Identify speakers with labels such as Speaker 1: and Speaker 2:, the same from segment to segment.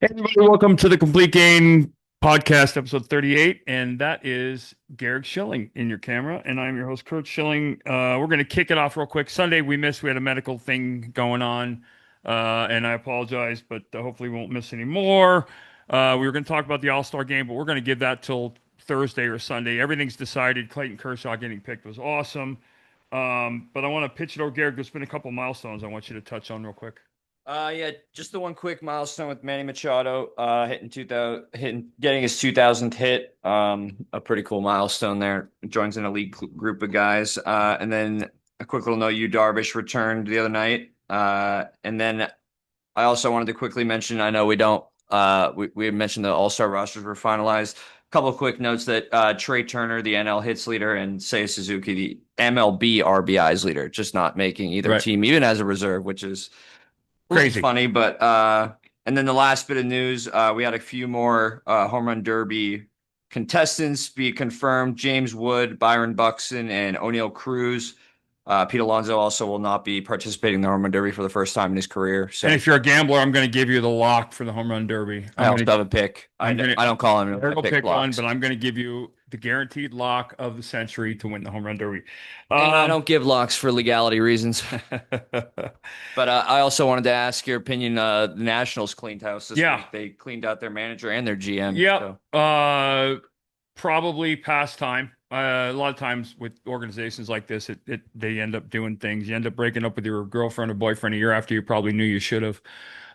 Speaker 1: Hey everybody, welcome to the Complete Game Podcast, episode 38, and that is Garrick Schilling in your camera, and I'm your host, Kurt Schilling. We're going to kick it off real quick. Sunday we missed; we had a medical thing going on, and I apologize, but hopefully we won't miss any more. We were going to talk about the All-Star game, but we're going to give that till Thursday or Sunday. Everything's decided. Clayton Kershaw getting picked was awesome, but I want to pitch it over Garrick. There's been a couple milestones I want you to touch on real quick.
Speaker 2: Yeah, just the one quick milestone with Manny Machado, getting his 2000th hit. A pretty cool milestone there. Joins an elite group of guys. And then a quick little note: Yu Darvish returned the other night. And then I also wanted to quickly mention. I know we don't. We had mentioned the All Star rosters were finalized. A couple of quick notes that Trey Turner, the NL hits leader, and Seiya Suzuki, the MLB RBIs leader, just not making either
Speaker 1: Right.
Speaker 2: team, even as a reserve, which is a little
Speaker 1: Crazy.
Speaker 2: funny, but and then the last bit of news, we had a few more home run derby contestants be confirmed. James Wood, Byron Buxton, and O'Neill Cruz. Pete Alonso also will not be participating in the home run derby for the first time in his career.
Speaker 1: And
Speaker 2: So
Speaker 1: if you're a gambler, I'm going to give you the lock for the home run derby.
Speaker 2: I also have a pick.
Speaker 1: I'm going to,
Speaker 2: I don't call him.
Speaker 1: Eric
Speaker 2: I
Speaker 1: will
Speaker 2: pick
Speaker 1: pick one, but
Speaker 2: blocks,
Speaker 1: I'm going to give you the guaranteed lock of the century to win the home run derby.
Speaker 2: and I
Speaker 1: Um,
Speaker 2: don't give locks for legality reasons. But I also wanted to ask your opinion. The Nationals cleaned house this
Speaker 1: yeah,
Speaker 2: week. They cleaned out their manager and their GM.
Speaker 1: yep.
Speaker 2: So.
Speaker 1: Probably past time. A lot of times with organizations like this, they end up doing things. You end up breaking up with your girlfriend or boyfriend a year after you probably knew you should have.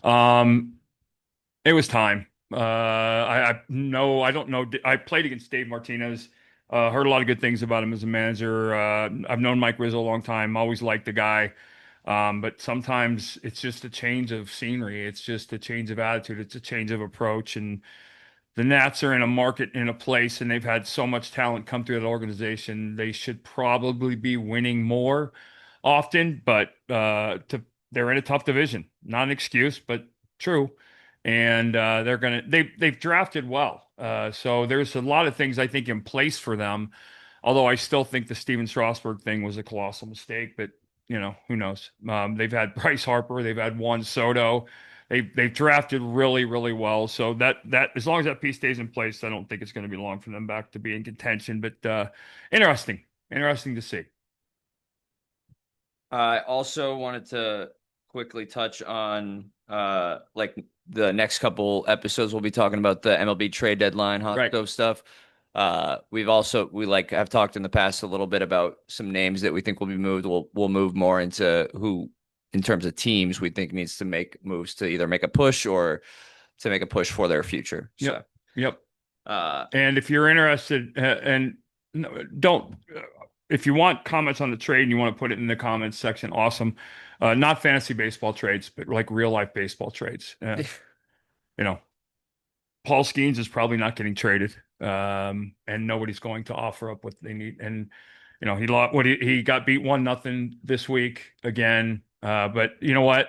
Speaker 1: Um, It was time. I no, I don't know. I played against Dave Martinez. Heard a lot of good things about him as a manager. I've known Mike Rizzo a long time. Always liked the guy. But sometimes it's just a change of scenery. It's just a change of attitude. It's a change of approach. And the Nats are in a market, in a place, and they've had so much talent come through that organization. They should probably be winning more often, but they're in a tough division. Not an excuse, but true. And they've drafted well. So there's a lot of things I think in place for them. Although I still think the Steven Strasburg thing was a colossal mistake, but who knows? They've had Bryce Harper, they've had Juan Soto. They've drafted really, really well. So that as long as that piece stays in place, I don't think it's going to be long for them back to be in contention. But interesting, interesting to see.
Speaker 2: I also wanted to quickly touch on like the next couple episodes we'll be talking about the MLB trade deadline, hot
Speaker 1: Right.
Speaker 2: stove stuff. We like have talked in the past a little bit about some names that we think will be moved. We'll move more into who in terms of teams we think needs to make moves to either make a push or to make a push for their future.
Speaker 1: Yep.
Speaker 2: So
Speaker 1: Yep.
Speaker 2: uh
Speaker 1: And if you're interested, and don't, if you want comments on the trade and you want to put it in the comments section, awesome. Not fantasy baseball trades, but like real life baseball trades. You know, Paul Skeens is probably not getting traded, and nobody's going to offer up what they need. And he lost. He got beat 1-0 this week again. But you know what?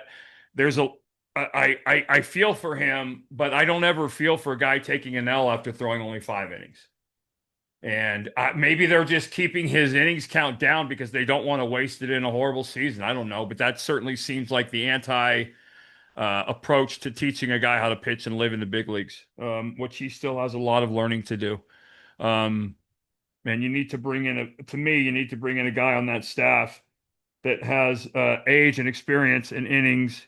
Speaker 1: There's a I feel for him, but I don't ever feel for a guy taking an L after throwing only 5 innings. And maybe they're just keeping his innings count down because they don't want to waste it in a horrible season. I don't know, but that certainly seems like the anti approach to teaching a guy how to pitch and live in the big leagues, which he still has a lot of learning to do. Um, and you need to bring in to me, you need to bring in a guy on that staff that has age and experience in innings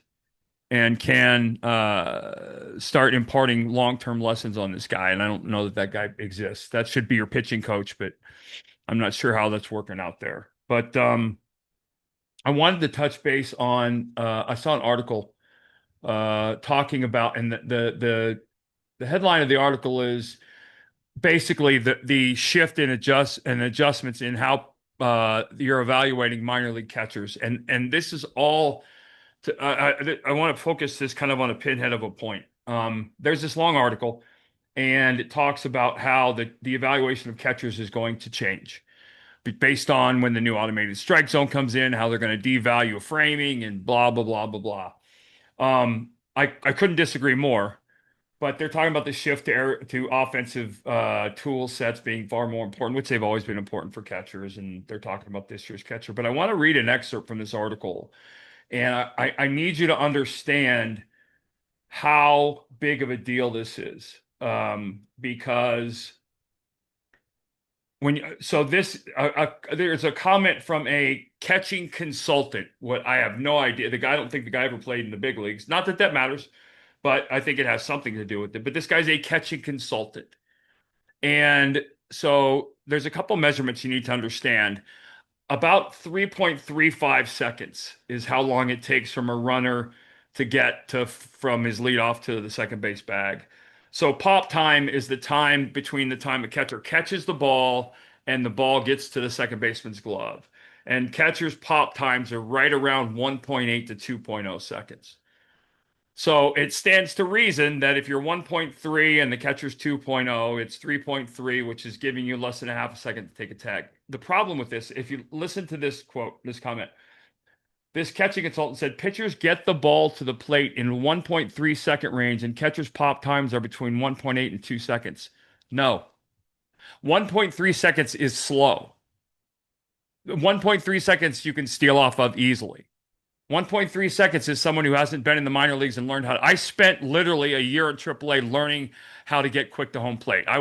Speaker 1: and can start imparting long-term lessons on this guy. And I don't know that that guy exists. That should be your pitching coach, but I'm not sure how that's working out there. But I wanted to touch base on, I saw an article talking about, and the headline of the article is basically the shift in adjustments in how you're evaluating minor league catchers, and this is all. I want to focus this kind of on a pinhead of a point. There's this long article, and it talks about how the evaluation of catchers is going to change based on when the new automated strike zone comes in, how they're going to devalue framing, and blah blah blah blah blah. I couldn't disagree more. But they're talking about the shift to offensive tool sets being far more important, which they've always been important for catchers, and they're talking about this year's catcher. But I want to read an excerpt from this article, and I need you to understand how big of a deal this is. Because there's a comment from a catching consultant. What I have no idea. I don't think the guy ever played in the big leagues. Not that that matters, but I think it has something to do with it. But this guy's a catching consultant. And so there's a couple measurements you need to understand. About 3.35 seconds is how long it takes from a runner to get to from his leadoff to the second base bag. So pop time is the time between the time a catcher catches the ball and the ball gets to the second baseman's glove. And catchers' pop times are right around 1.8 to 2.0 seconds. So it stands to reason that if you're 1.3 and the catcher's 2.0, it's 3.3, which is giving you less than a half a second to take a tag. The problem with this, if you listen to this quote, this comment, this catching consultant said pitchers get the ball to the plate in 1.3 second range and catchers' pop times are between 1.8 and 2 seconds. No, 1.3 seconds is slow. 1.3 seconds you can steal off of easily. 1.3 seconds is someone who hasn't been in the minor leagues and learned how to. I spent literally a year in AAA learning how to get quick to home plate. I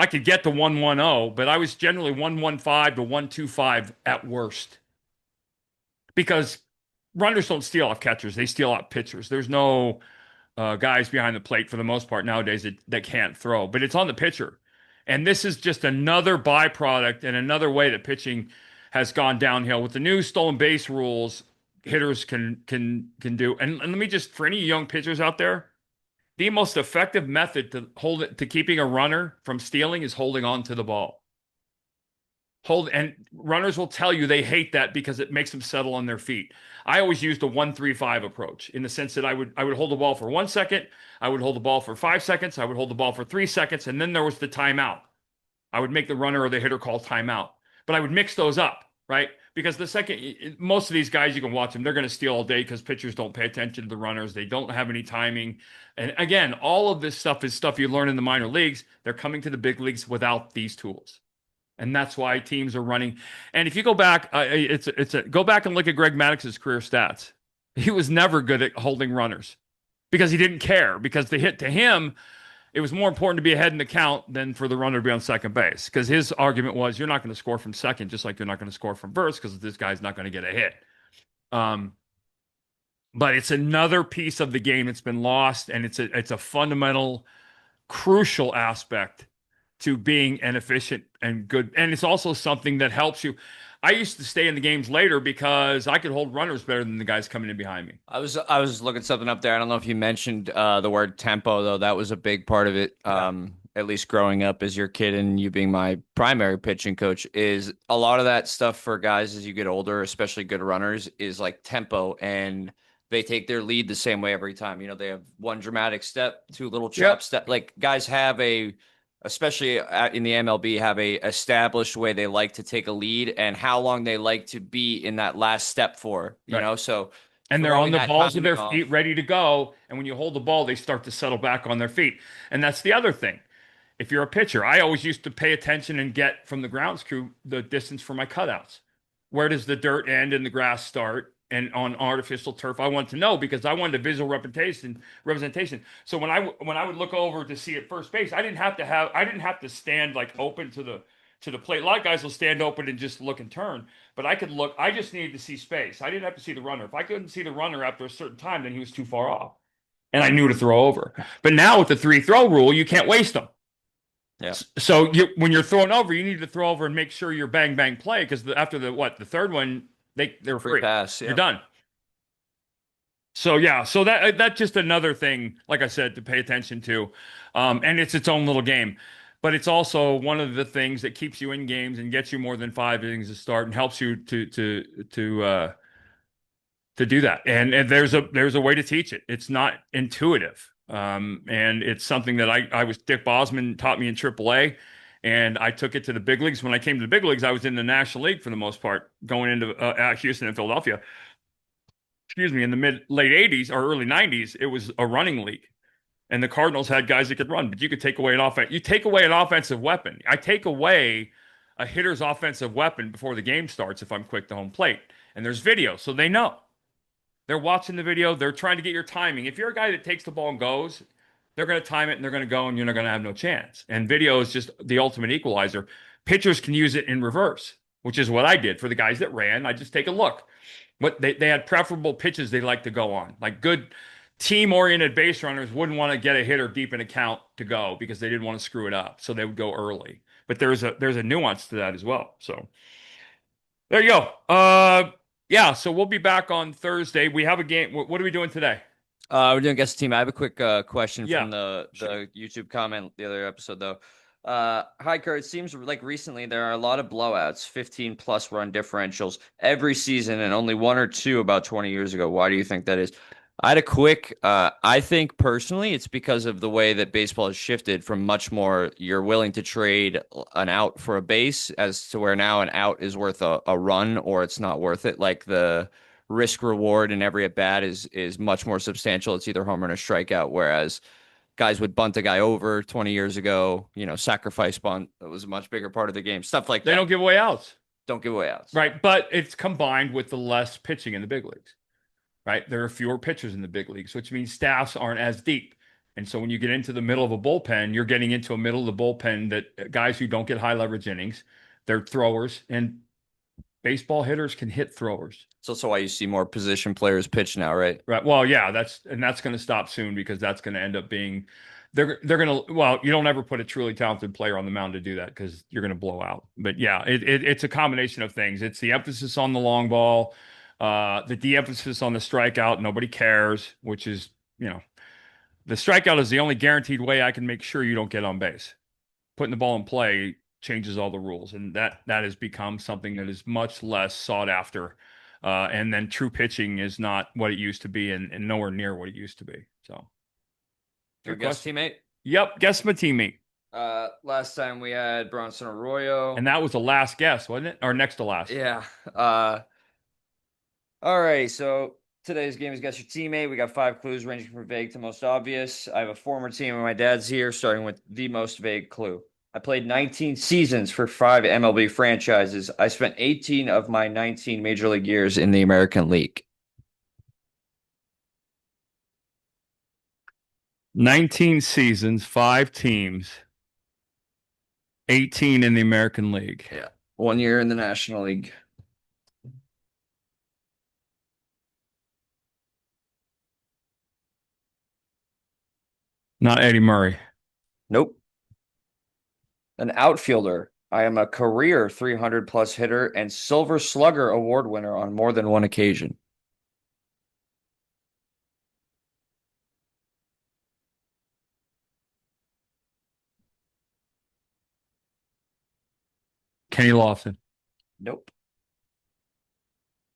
Speaker 1: could get to 110, but I was generally 115 to 125 at worst because runners don't steal off catchers. They steal off pitchers. There's no guys behind the plate for the most part nowadays that can't throw, but it's on the pitcher. And this is just another byproduct and another way that pitching has gone downhill with the new stolen base rules. Hitters can do. And let me just, for any young pitchers out there, the most effective method to keeping a runner from stealing is holding on to the ball. And runners will tell you they hate that because it makes them settle on their feet. I always used a 1-3-5 approach in the sense that I would hold the ball for 1 second, I would hold the ball for 5 seconds, I would hold the ball for 3 seconds, and then there was the timeout. I would make the runner or the hitter call timeout. But I would mix those up, right? Because most of these guys, you can watch them, they're going to steal all day because pitchers don't pay attention to the runners. They don't have any timing. And again, all of this stuff is stuff you learn in the minor leagues. They're coming to the big leagues without these tools. And that's why teams are running. And if you go back, go back and look at Greg Maddox's career stats. He was never good at holding runners because he didn't care. Because the hit to him, it was more important to be ahead in the count than for the runner to be on second base. Because his argument was, you're not going to score from second, just like you're not going to score from first, because this guy's not going to get a hit. But it's another piece of the game that's been lost, and it's a fundamental, crucial aspect to being an efficient and good. And it's also something that helps you. I used to stay in the games later because I could hold runners better than the guys coming in behind me.
Speaker 2: I was looking something up there. I don't know if you mentioned the word tempo though. That was a big part of it. At least growing up as your kid and you being my primary pitching coach, is a lot of that stuff for guys as you get older, especially good runners, is like tempo, and they take their lead the same way every time. You know, they have one dramatic step, two little chop step. Like guys have especially in the MLB, have a established way they like to take a lead and how long they like to be in that last step for, you know, so.
Speaker 1: And they're on the balls of their feet, ready to go. And when you hold the ball, they start to settle back on their feet. And that's the other thing. If you're a pitcher, I always used to pay attention and get from the grounds crew the distance for my cutouts. Where does the dirt end and the grass start? And on artificial turf, I want to know because I wanted a visual representation. So when I would look over to see at first base, I didn't have to stand like open to the plate. A lot of guys will stand open and just look and turn, but I could look. I just needed to see space. I didn't have to see the runner. If I couldn't see the runner after a certain time, then he was too far off, and I knew to throw over. But now with the 3-throw rule, you can't waste them.
Speaker 2: Yeah.
Speaker 1: So when you're throwing over, you need to throw over and make sure you're bang bang play because after the third one. They're free.
Speaker 2: Pass,
Speaker 1: You're done. So so that's just another thing, like I said, to pay attention to, and it's its own little game, but it's also one of the things that keeps you in games and gets you more than 5 innings to start and helps you to do that. And there's a way to teach it. It's not intuitive, and it's something that I was Dick Bosman taught me in AAA. And I took it to the big leagues. When I came to the big leagues, I was in the National League for the most part, going into Houston and Philadelphia. Excuse me, in the late 80s or early 90s, it was a running league. And the Cardinals had guys that could run, but you could take away an offense. You take away an offensive weapon. I take away a hitter's offensive weapon before the game starts if I'm quick to home plate. And there's video, so they know. They're watching the video. They're trying to get your timing. If you're a guy that takes the ball and goes, they're going to time it and they're going to go and you're not going to have no chance. And video is just the ultimate equalizer. Pitchers can use it in reverse, which is what I did for the guys that ran. I just take a look. What they had preferable pitches they like to go on. Like good team-oriented base runners wouldn't want to get a hitter deep in a count to go because they didn't want to screw it up. So they would go early. But there's a nuance to that as well. So there you go. Yeah, so we'll be back on Thursday. We have a game. What are we doing today?
Speaker 2: We're doing guess the team. I have a quick question
Speaker 1: Yeah,
Speaker 2: from the
Speaker 1: sure.
Speaker 2: YouTube comment the other episode though. Hi Kurt, it seems like recently there are a lot of blowouts, 15 plus run differentials every season, and only one or two about 20 years ago. Why do you think that is? I had a quick I think personally it's because of the way that baseball has shifted from much more you're willing to trade an out for a base as to where now an out is worth a run or it's not worth it. Like the risk reward in every at bat is much more substantial. It's either home run or strikeout. Whereas guys would bunt a guy over 20 years ago, sacrifice bunt was a much bigger part of the game. Stuff like
Speaker 1: They
Speaker 2: that.
Speaker 1: don't give away outs.
Speaker 2: Don't give away outs.
Speaker 1: Right, but it's combined with the less pitching in the big leagues. Right? There are fewer pitchers in the big leagues, which means staffs aren't as deep. And so when you get into the middle of a bullpen, you're getting into a middle of the bullpen that guys who don't get high leverage innings, they're throwers, and baseball hitters can hit throwers.
Speaker 2: It's also why you see more position players pitch now, right?
Speaker 1: Right. Well, yeah, that's going to stop soon because that's going to end up being they're going to well, you don't ever put a truly talented player on the mound to do that because you're going to blow out. But yeah, it's a combination of things. It's the emphasis on the long ball, the de-emphasis on the strikeout. Nobody cares, which is, the strikeout is the only guaranteed way I can make sure you don't get on base. Putting the ball in play changes all the rules, and that has become something that is much less sought after. And then true pitching is not what it used to be, and nowhere near what it used to be. So,
Speaker 2: Your
Speaker 1: good
Speaker 2: guest
Speaker 1: question.
Speaker 2: teammate.
Speaker 1: Yep, guess my teammate,
Speaker 2: Last time we had Bronson Arroyo.
Speaker 1: and that was the last guess, wasn't it? Or next to last.
Speaker 2: Yeah. All right. So today's game is guess your teammate. We got 5 clues ranging from vague to most obvious. I have a former team, and my dad's here, starting with the most vague clue. I played 19 seasons for 5 MLB franchises. I spent 18 of my 19 major league years in the American League.
Speaker 1: 19 seasons, 5 teams, 18 in the American League.
Speaker 2: Yeah. 1 year in the National League.
Speaker 1: Not Eddie Murray.
Speaker 2: Nope. An outfielder. I am a career 300 plus hitter and Silver Slugger award winner on more than one occasion.
Speaker 1: Kenny Lofton.
Speaker 2: Nope.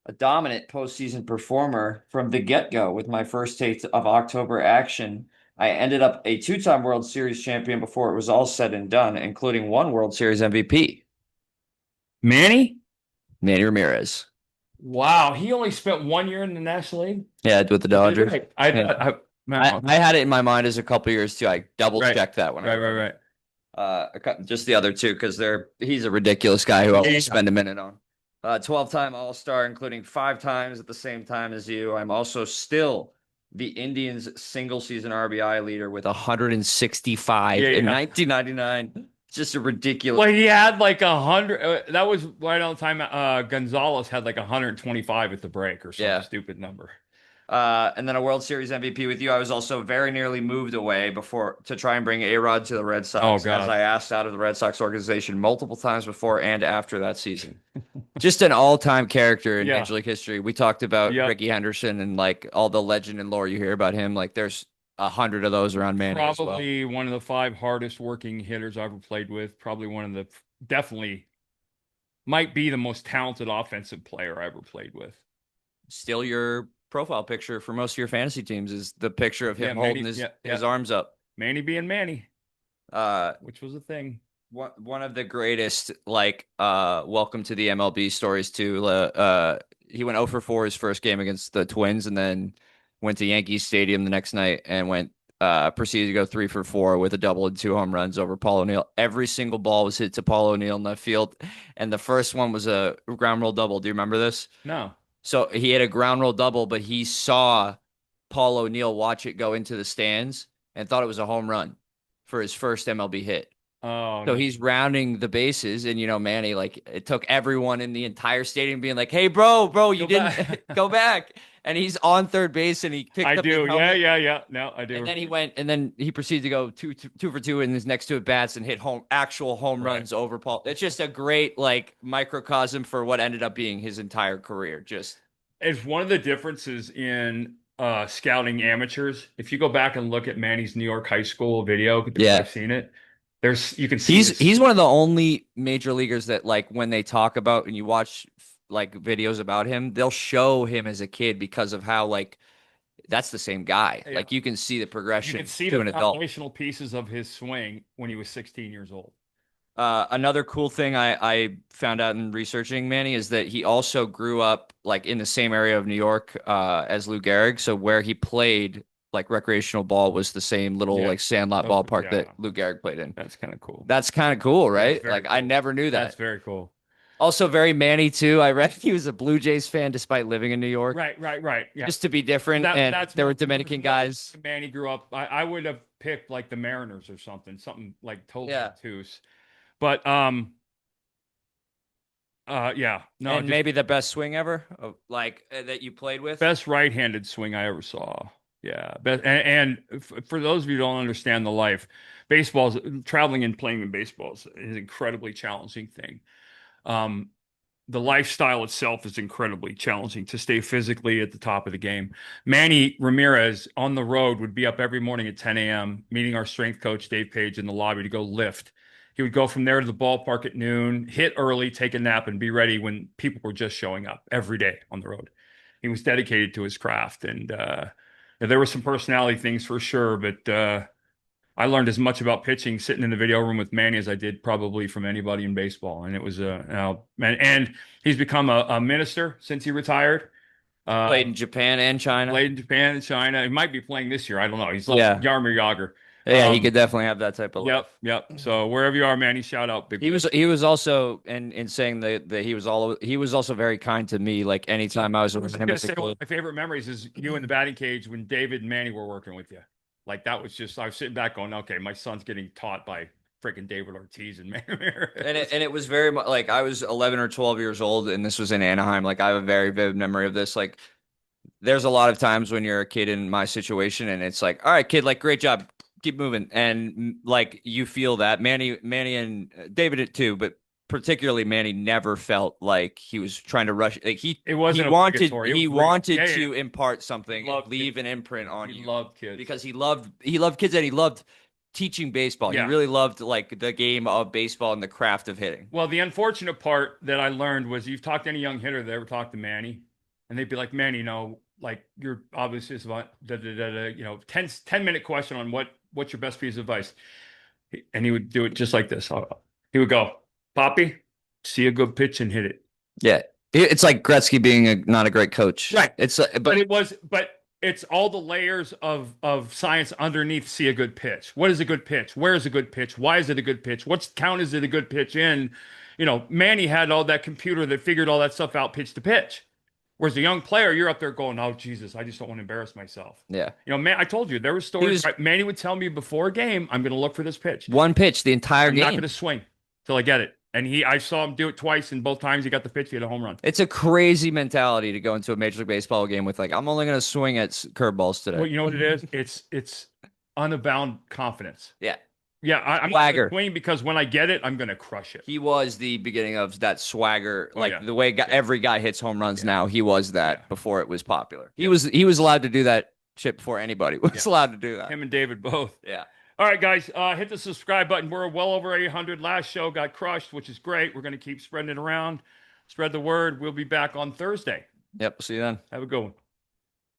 Speaker 2: A dominant postseason performer from the get-go with my first taste of October action. I ended up a 2-time World Series champion before it was all said and done, including 1 World Series MVP.
Speaker 1: Manny?
Speaker 2: Manny Ramirez.
Speaker 1: Wow, he only spent 1 year in the National League.
Speaker 2: Yeah, with the Dodgers.
Speaker 1: Yeah.
Speaker 2: I had it in my mind as a couple years too. I double
Speaker 1: Right.
Speaker 2: checked that one.
Speaker 1: Right.
Speaker 2: Just the other two because he's a ridiculous guy who I
Speaker 1: Yeah.
Speaker 2: won't spend a minute on. 12-time All-Star, including 5 times at the same time as you. I'm also still the Indians' single-season RBI leader with 165 in 1999. It's just a ridiculous.
Speaker 1: Well, he had like 100. That was right on time. Gonzalez had like 125 at the break or some stupid number.
Speaker 2: And then a World Series MVP with you. I was also very nearly moved away to try and bring A-Rod to the Red Sox.
Speaker 1: Oh, God.
Speaker 2: As I asked out of the Red Sox organization multiple times before and after that season. Just an all-time character in Major League history. We talked about Ricky Henderson and like all the legend and lore you hear about him. Like there's 100 of those around Manny.
Speaker 1: Probably one of the 5 hardest working hitters I ever played with. Probably definitely might be the most talented offensive player I ever played with.
Speaker 2: Still your profile picture for most of your fantasy teams is the picture of him holding his arms up.
Speaker 1: Manny being Manny, which was a thing.
Speaker 2: One of the greatest, welcome to the MLB stories too. He went 0 for 4 his first game against the Twins, and then went to Yankee Stadium the next night and proceeded to go 3 for 4 with a double and 2 home runs over Paul O'Neill. Every single ball was hit to Paul O'Neill in the field, and the first one was a ground rule double. Do you remember this?
Speaker 1: No.
Speaker 2: So he had a ground rule double, but he saw Paul O'Neill watch it go into the stands and thought it was a home run for his first MLB hit.
Speaker 1: Oh,
Speaker 2: So
Speaker 1: no.
Speaker 2: he's rounding the bases, and Manny, like it took everyone in the entire stadium being like, "Hey, bro, you
Speaker 1: Go
Speaker 2: didn't
Speaker 1: back.
Speaker 2: go back." And he's on third base, and he
Speaker 1: I
Speaker 2: picked up his
Speaker 1: do. Yeah,
Speaker 2: helmet,
Speaker 1: yeah, yeah. No, I
Speaker 2: and
Speaker 1: do.
Speaker 2: then he went, and then he proceeded to go two for two in his next two at bats and hit actual home
Speaker 1: Right.
Speaker 2: runs over Paul. It's just a great like microcosm for what ended up being his entire career. Just
Speaker 1: It's one of the differences in scouting amateurs. If you go back and look at Manny's New York high school video, because
Speaker 2: yeah.
Speaker 1: I've seen it, you can see
Speaker 2: He's
Speaker 1: his.
Speaker 2: one of the only major leaguers that like when they talk about and you watch like videos about him, they'll show him as a kid because of how like that's the same guy.
Speaker 1: Yeah,
Speaker 2: Like you can see the
Speaker 1: you can
Speaker 2: progression
Speaker 1: see
Speaker 2: to
Speaker 1: the
Speaker 2: an adult.
Speaker 1: foundational pieces of his swing when he was 16 years old.
Speaker 2: Another cool thing I found out in researching Manny is that he also grew up like in the same area of New York as Lou Gehrig. So where he played like recreational ball was the same little
Speaker 1: Yeah.
Speaker 2: like sandlot
Speaker 1: Oh,
Speaker 2: ballpark that
Speaker 1: yeah.
Speaker 2: Lou Gehrig played in.
Speaker 1: That's kind of cool.
Speaker 2: That's kind of cool,
Speaker 1: That's
Speaker 2: right?
Speaker 1: very
Speaker 2: Like I
Speaker 1: cool.
Speaker 2: never knew
Speaker 1: That's
Speaker 2: that.
Speaker 1: very cool.
Speaker 2: Also very Manny too. I read he was a Blue Jays fan despite living in New York,
Speaker 1: Right, right, right. Yeah.
Speaker 2: just to be different. And
Speaker 1: That's
Speaker 2: there
Speaker 1: more,
Speaker 2: were Dominican
Speaker 1: more
Speaker 2: guys.
Speaker 1: Manny grew up. I would have picked like the Mariners or something like totally
Speaker 2: Yeah.
Speaker 1: obtuse. But yeah, no,
Speaker 2: And
Speaker 1: just
Speaker 2: maybe the best swing ever, like that you played with.
Speaker 1: best right-handed swing I ever saw. Yeah, for those of you who don't understand the life, baseball's traveling and playing in baseball is an incredibly challenging thing. Um, the lifestyle itself is incredibly challenging to stay physically at the top of the game. Manny Ramirez on the road would be up every morning at 10 a.m., meeting our strength coach, Dave Page, in the lobby to go lift. He would go from there to the ballpark at noon, hit early, take a nap, and be ready when people were just showing up every day on the road. He was dedicated to his craft. And there were some personality things for sure, but I learned as much about pitching sitting in the video room with Manny as I did probably from anybody in baseball. And it was and he's become a minister since he retired.
Speaker 2: Played
Speaker 1: Uh,
Speaker 2: in Japan and China.
Speaker 1: Played in Japan and China. He might be playing this year. I don't know. He's like
Speaker 2: Yeah.
Speaker 1: Yarmir Yager.
Speaker 2: Yeah, he could definitely have that type of life.
Speaker 1: Yep, yep. So wherever you are, Manny, shout out, big
Speaker 2: He
Speaker 1: boy.
Speaker 2: was also in saying that he was also very kind to me. Like anytime I was
Speaker 1: I
Speaker 2: with
Speaker 1: was
Speaker 2: him
Speaker 1: gonna
Speaker 2: as a
Speaker 1: say one
Speaker 2: kid.
Speaker 1: of my favorite memories is you in the batting cage when David and Manny were working with you. Like that was just I was sitting back going, okay, my son's getting taught by freaking David Ortiz and Manny Ramirez.
Speaker 2: And it was very much like I was 11 or 12 years old and this was in Anaheim. Like I have a very vivid memory of this. Like there's a lot of times when you're a kid in my situation and it's like, all right, kid, like great job, keep moving, and like you feel that Manny and David too, but particularly Manny never felt like he was trying to rush. Like
Speaker 1: It wasn't obligatory. It
Speaker 2: he
Speaker 1: was real.
Speaker 2: wanted
Speaker 1: Yeah, yeah.
Speaker 2: to impart
Speaker 1: He
Speaker 2: something,
Speaker 1: loved
Speaker 2: leave
Speaker 1: kids.
Speaker 2: an imprint on
Speaker 1: He
Speaker 2: you
Speaker 1: loved kids.
Speaker 2: because he loved kids and he loved teaching baseball. He
Speaker 1: Yeah.
Speaker 2: really loved like the game of baseball and the craft of hitting.
Speaker 1: Well, the unfortunate part that I learned was you've talked to any young hitter that ever talked to Manny, and they'd be like, Manny, like you're obviously it's about 10-minute question on what's your best piece of advice. And he would do it just like this. He would go, Poppy, see a good pitch and hit it.
Speaker 2: Yeah. It's like Gretzky being not a great coach.
Speaker 1: Right.
Speaker 2: It's
Speaker 1: But it's all the layers of science underneath. See a good pitch. What is a good pitch? Where is a good pitch? Why is it a good pitch? What's count is it a good pitch in? Manny had all that computer that figured all that stuff out pitch to pitch. Whereas a young player, you're up there going, "Oh Jesus, I just don't want to embarrass myself."
Speaker 2: yeah.
Speaker 1: Man, I told you there were stories. Manny would tell me before a game, "I'm going to look for this pitch.
Speaker 2: One pitch the entire
Speaker 1: I'm
Speaker 2: game.
Speaker 1: not going to swing till I get it." And I saw him do it twice, and both times he got the pitch, he had a home run.
Speaker 2: It's a crazy mentality to go into a Major League Baseball game with like, I'm only going to swing at curveballs today.
Speaker 1: Well, you know what it is? It's unbound confidence.
Speaker 2: Yeah.
Speaker 1: Yeah, I'm not going to swing because when I get it, I'm going to crush it.
Speaker 2: He was the beginning of that swagger, like
Speaker 1: yeah.
Speaker 2: the way every guy hits home runs now. He was that before it was popular. He
Speaker 1: Yeah.
Speaker 2: was allowed to do that shit before anybody was allowed to do that.
Speaker 1: Him and David both.
Speaker 2: Yeah.
Speaker 1: All right, guys, hit the subscribe button. We're well over 800. Last show got crushed, which is great. We're going to keep spreading it around. Spread the word. We'll be back on Thursday.
Speaker 2: Yep. See you then.
Speaker 1: Have a good one.